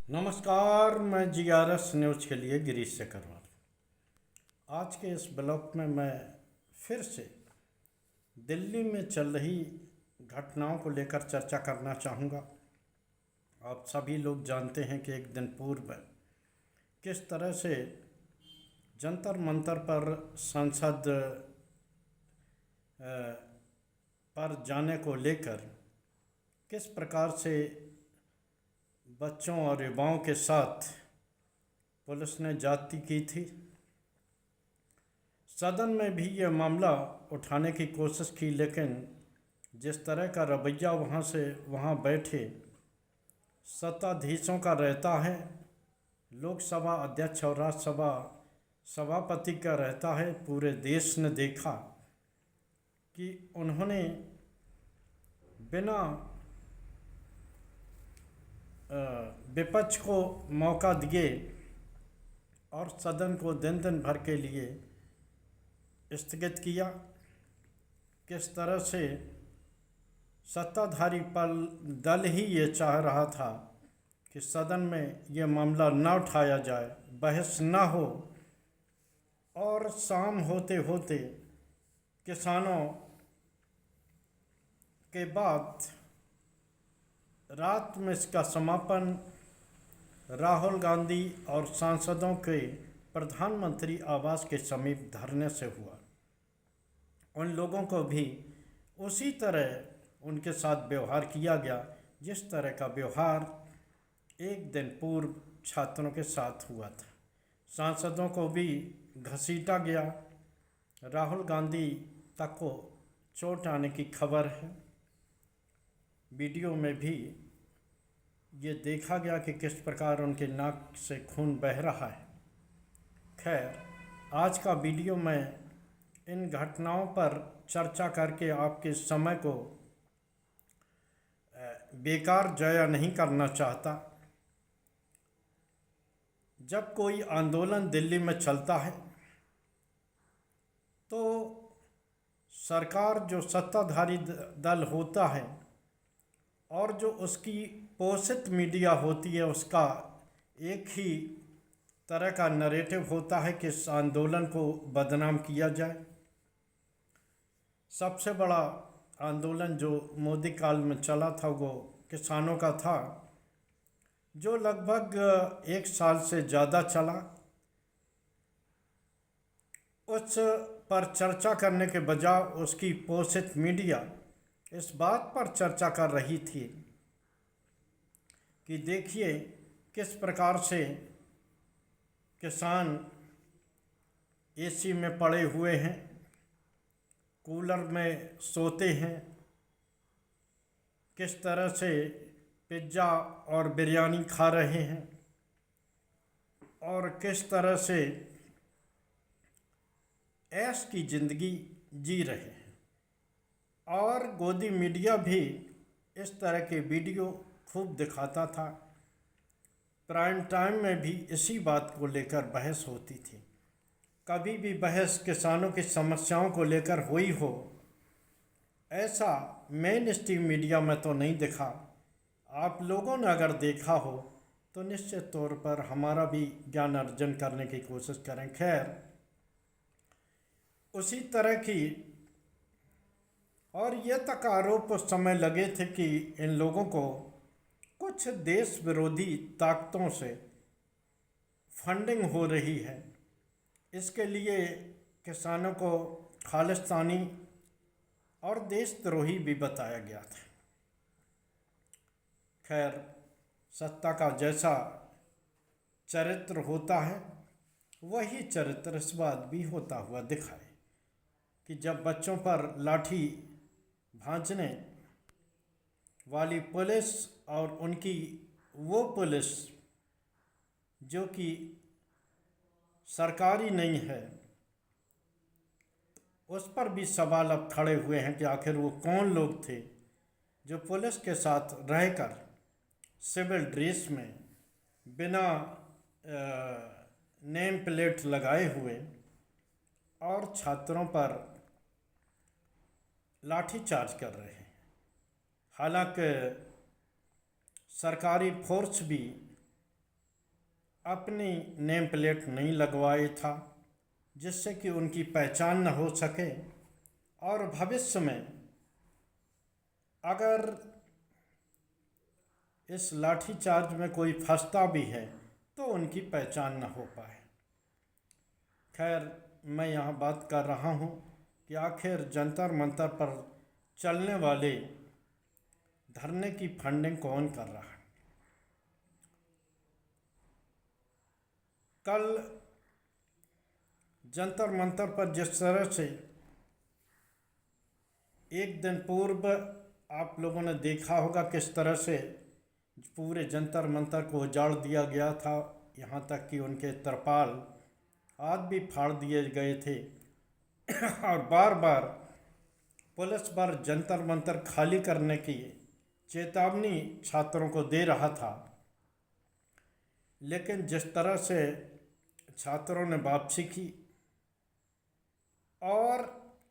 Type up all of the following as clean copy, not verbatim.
नमस्कार, मैं GRS news के लिए गिरीश शेखरवाल। आज के इस ब्लॉग में मैं फिर से दिल्ली में चल रही घटनाओं को लेकर चर्चा करना चाहूँगा। आप सभी लोग जानते हैं कि एक दिन पूर्व किस तरह से जंतर मंतर पर संसद पर जाने को लेकर किस प्रकार से बच्चों और युवाओं के साथ पुलिस ने ज्यादती की थी। सदन में भी यह मामला उठाने की कोशिश की, लेकिन जिस तरह का रवैया वहाँ बैठे सत्ताधीशों का रहता है, लोकसभा अध्यक्ष और राज्यसभा सभापति का रहता है, पूरे देश ने देखा कि उन्होंने बिना विपक्ष को मौका दिए और सदन को दिन दिन भर के लिए स्थगित किया। किस तरह से सत्ताधारी दल ही ये चाह रहा था कि सदन में ये मामला न उठाया जाए, बहस न हो, और शाम होते होते किसानों के बाद रात में इसका समापन राहुल गांधी और सांसदों के प्रधानमंत्री आवास के समीप धरने से हुआ। उन लोगों को भी उसी तरह उनके साथ व्यवहार किया गया जिस तरह का व्यवहार एक दिन पूर्व छात्रों के साथ हुआ था। सांसदों को भी घसीटा गया। राहुल गांधी तक को चोट आने की खबर है। वीडियो में भी ये देखा गया कि किस प्रकार उनके नाक से खून बह रहा है। खैर, आज का वीडियो मैं इन घटनाओं पर चर्चा करके आपके समय को बेकार जाया नहीं करना चाहता। जब कोई आंदोलन दिल्ली में चलता है तो सरकार जो सत्ताधारी दल होता है और जो उसकी पोषित मीडिया होती है, उसका एक ही तरह का नरेटिव होता है कि इस आंदोलन को बदनाम किया जाए। सबसे बड़ा आंदोलन जो मोदी काल में चला था वो किसानों का था, जो लगभग एक साल से ज़्यादा चला। उस पर चर्चा करने के बजाय उसकी पोषित मीडिया इस बात पर चर्चा कर रही थी कि देखिए किस प्रकार से किसान एसी में पड़े हुए हैं, कूलर में सोते हैं, किस तरह से पिज्ज़ा और बिरयानी खा रहे हैं और किस तरह से ऐश की ज़िंदगी जी रहे हैं। और गोदी मीडिया भी इस तरह के वीडियो खूब दिखाता था। प्राइम टाइम में भी इसी बात को लेकर बहस होती थी। कभी भी बहस किसानों की समस्याओं को लेकर हुई हो, ऐसा मेन स्ट्रीम मीडिया में तो नहीं दिखा। आप लोगों ने अगर देखा हो तो निश्चित तौर पर हमारा भी ज्ञान अर्जन करने की कोशिश करें। खैर, उसी तरह की और ये तक आरोप उस समय लगे थे कि इन लोगों को कुछ देश विरोधी ताकतों से फंडिंग हो रही है। इसके लिए किसानों को खालिस्तानी और देशद्रोही भी बताया गया था। खैर, सत्ता का जैसा चरित्र होता है वही चरित्र इस बात भी होता हुआ दिखाए कि जब बच्चों पर लाठी भांजने वाली पुलिस और उनकी वो पुलिस जो कि सरकारी नहीं है, उस पर भी सवाल अब खड़े हुए हैं कि आखिर वो कौन लोग थे जो पुलिस के साथ रहकर सिविल ड्रेस में बिना नेम प्लेट लगाए हुए और छात्रों पर लाठीचार्ज कर रहे हैं। हालांकि सरकारी फोर्स भी अपनी नेम प्लेट नहीं लगवाए था, जिससे कि उनकी पहचान न हो सके और भविष्य में अगर इस लाठीचार्ज में कोई फंसता भी है तो उनकी पहचान न हो पाए। खैर, मैं यहाँ बात कर रहा हूँ कि आखिर जंतर मंतर पर चलने वाले धरने की फंडिंग कौन कर रहा है। कल जंतर मंतर पर जिस तरह से एक दिन पूर्व आप लोगों ने देखा होगा किस तरह से पूरे जंतर मंतर को उजाड़ दिया गया था, यहाँ तक कि उनके तरपाल आदि भी फाड़ दिए गए थे और बार बार पुलिस पर जंतर मंतर खाली करने की चेतावनी छात्रों को दे रहा था। लेकिन जिस तरह से छात्रों ने वापसी की और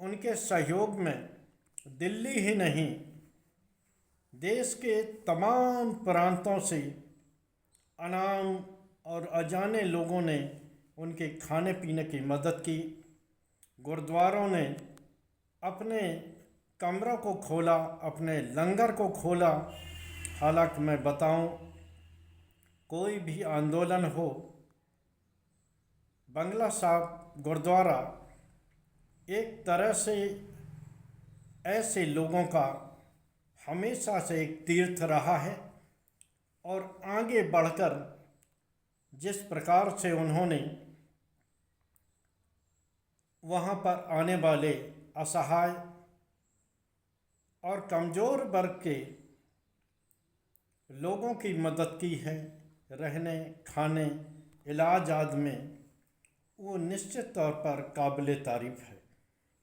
उनके सहयोग में दिल्ली ही नहीं, देश के तमाम प्रांतों से अनाम और अजाने लोगों ने उनके खाने पीने की मदद की। गुरुद्वारों ने अपने कमरों को खोला, अपने लंगर को खोला। हालांकि मैं बताऊं, कोई भी आंदोलन हो, बंगला साहब गुरुद्वारा एक तरह से ऐसे लोगों का हमेशा से एक तीर्थ रहा है और आगे बढ़कर जिस प्रकार से उन्होंने वहाँ पर आने वाले असहाय और कमज़ोर वर्ग के लोगों की मदद की है, रहने खाने इलाज आदि में, वो निश्चित तौर पर काबिल तारीफ़ है।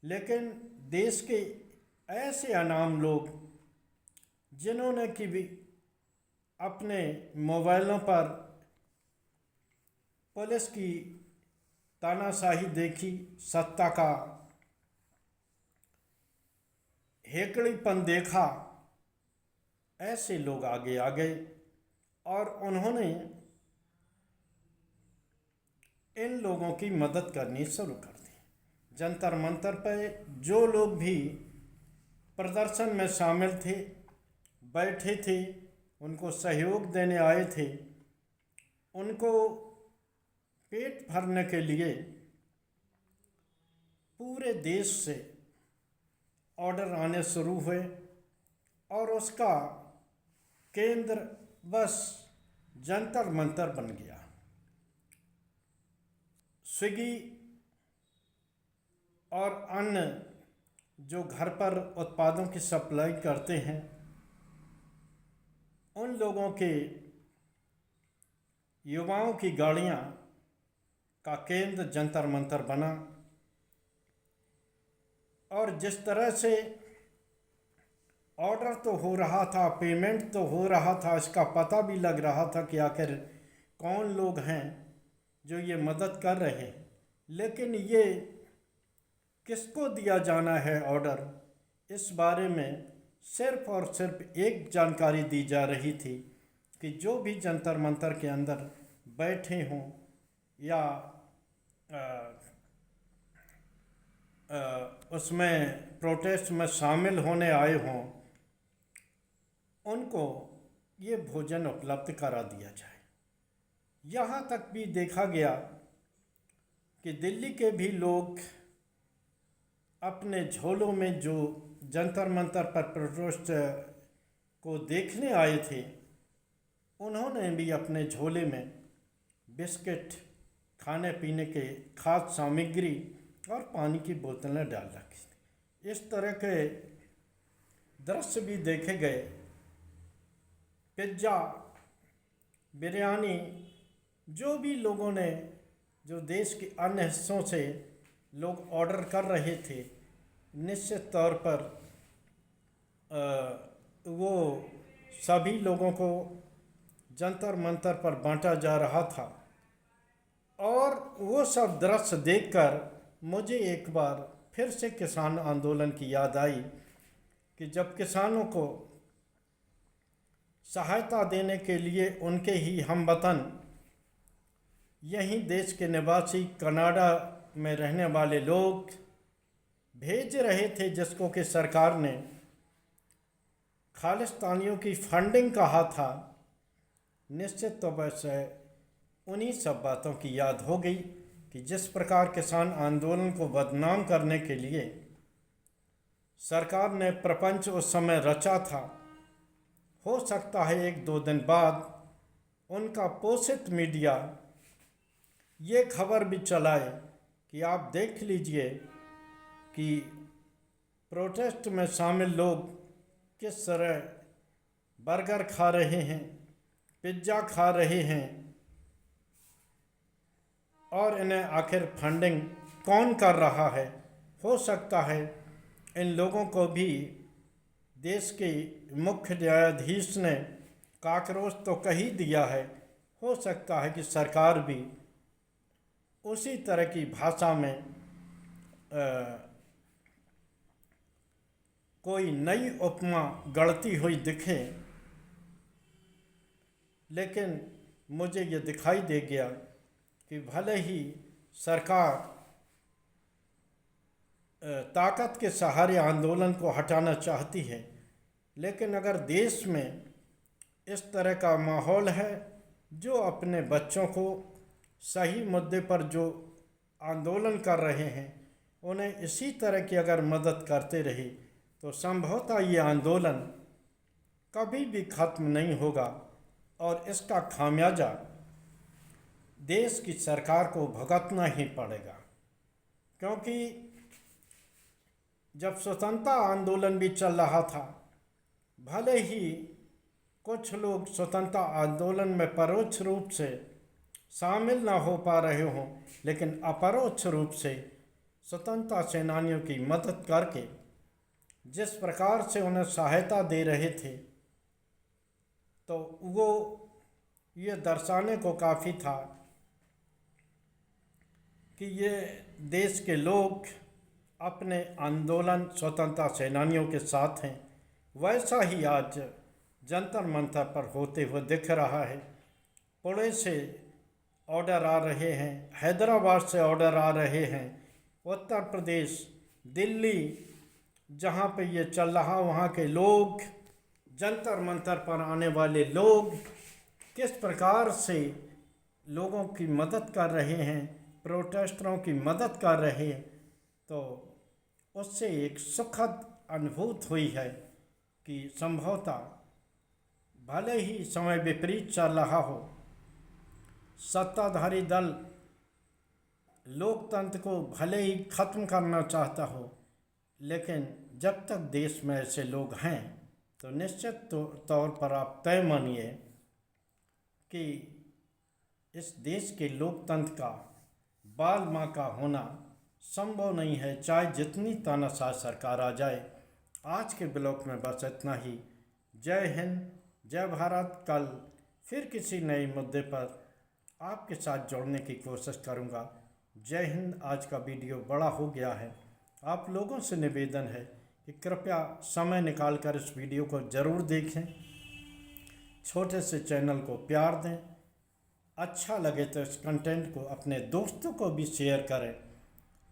लेकिन देश के ऐसे अनाम लोग जिन्होंने कि भी अपने मोबाइलों पर पुलिस की तानाशाही देखी, सत्ता का हेकड़ीपन देखा, ऐसे लोग आगे आ गए और उन्होंने इन लोगों की मदद करनी शुरू कर दी। जंतर मंतर पर जो लोग भी प्रदर्शन में शामिल थे, बैठे थे, उनको सहयोग देने आए थे, उनको पेट भरने के लिए पूरे देश से ऑर्डर आने शुरू हुए और उसका केंद्र बस जंतर मंतर बन गया। स्विगी और अन्य जो घर पर उत्पादों की सप्लाई करते हैं, उन लोगों के युवाओं की गाड़ियां का केंद्र जंतर मंतर बना और जिस तरह से ऑर्डर तो हो रहा था, पेमेंट तो हो रहा था, इसका पता भी लग रहा था कि आखिर कौन लोग हैं जो ये मदद कर रहे हैं, लेकिन ये किसको दिया जाना है ऑर्डर, इस बारे में सिर्फ और सिर्फ एक जानकारी दी जा रही थी कि जो भी जंतर मंतर के अंदर बैठे हों या उसमें प्रोटेस्ट में शामिल होने आए हों, उनको ये भोजन उपलब्ध करा दिया जाए। यहाँ तक भी देखा गया कि दिल्ली के भी लोग अपने झोलों में जो जंतर मंतर पर प्रोटेस्ट को देखने आए थे, उन्होंने भी अपने झोले में बिस्किट, खाने पीने के खाद्य सामग्री और पानी की बोतलें डाल रखी थी। इस तरह के दृश्य भी देखे गए। पिज्ज़ा, बिरयानी, जो भी लोगों ने, जो देश के अन्य हिस्सों से लोग ऑर्डर कर रहे थे, निश्चित तौर पर वो सभी लोगों को जंतर मंतर पर बांटा जा रहा था। और वो सब दृश्य देखकर मुझे एक बार फिर से किसान आंदोलन की याद आई कि जब किसानों को सहायता देने के लिए उनके ही हमवतन यहीं देश के निवासी कनाडा में रहने वाले लोग भेज रहे थे, जिसको कि सरकार ने खालिस्तानियों की फंडिंग कहा था। निश्चित तौर से उन्हीं सब बातों की याद हो गई कि जिस प्रकार किसान आंदोलन को बदनाम करने के लिए सरकार ने प्रपंच उस समय रचा था, हो सकता है 1-2 दिन बाद उनका पोषित मीडिया ये खबर भी चलाए कि आप देख लीजिए कि प्रोटेस्ट में शामिल लोग किस तरह बर्गर खा रहे हैं, पिज्ज़ा खा रहे हैं, और इन्हें आखिर फंडिंग कौन कर रहा है। हो सकता है इन लोगों को भी देश के मुख्य न्यायाधीश ने काकरोच तो कह ही दिया है। हो सकता है कि सरकार भी उसी तरह की भाषा में कोई नई उपमा गढ़ती हुई दिखे, लेकिन मुझे ये दिखाई दे गया कि भले ही सरकार ताकत के सहारे आंदोलन को हटाना चाहती है, लेकिन अगर देश में इस तरह का माहौल है जो अपने बच्चों को सही मुद्दे पर जो आंदोलन कर रहे हैं उन्हें इसी तरह की अगर मदद करते रहे तो संभवतः ये आंदोलन कभी भी खत्म नहीं होगा और इसका खामियाजा देश की सरकार को भुगतना ही पड़ेगा। क्योंकि जब स्वतंत्रता आंदोलन भी चल रहा था, भले ही कुछ लोग स्वतंत्रता आंदोलन में परोक्ष रूप से शामिल न हो पा रहे हों, लेकिन अपरोक्ष रूप से स्वतंत्रता सेनानियों की मदद करके जिस प्रकार से उन्हें सहायता दे रहे थे, तो वो ये दर्शाने को काफ़ी था कि ये देश के लोग अपने आंदोलन स्वतंत्रता सेनानियों के साथ हैं। वैसा ही आज जंतर मंतर पर होते हुए दिख रहा है। पुणे से ऑर्डर आ रहे हैं, हैदराबाद से ऑर्डर आ रहे हैं, उत्तर प्रदेश, दिल्ली, जहाँ पे ये चल रहा वहाँ के लोग, जंतर मंतर पर आने वाले लोग किस प्रकार से लोगों की मदद कर रहे हैं, प्रोटेस्टरों की मदद कर रहे हैं, तो उससे एक सुखद अनुभूति हुई है कि संभवतः भले ही समय विपरीत चल रहा हो, सत्ताधारी दल लोकतंत्र को भले ही खत्म करना चाहता हो, लेकिन जब तक देश में ऐसे लोग हैं तो निश्चित तौर पर आप तय मानिए कि इस देश के लोकतंत्र का बाल माँ का होना संभव नहीं है, चाहे जितनी तानाशाह सरकार आ जाए। आज के ब्लॉग में बस इतना ही। जय हिंद, जय भारत। कल फिर किसी नए मुद्दे पर आपके साथ जोड़ने की कोशिश करूँगा। जय हिंद। आज का वीडियो बड़ा हो गया है। आप लोगों से निवेदन है कि कृपया समय निकालकर इस वीडियो को ज़रूर देखें, छोटे से चैनल को प्यार दें, अच्छा लगे तो इस कंटेंट को अपने दोस्तों को भी शेयर करें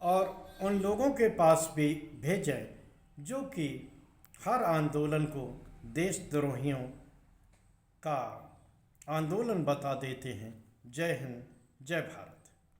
और उन लोगों के पास भी भेजें जो कि हर आंदोलन को देशद्रोहियों का आंदोलन बता देते हैं। जय हिंद, जय भारत।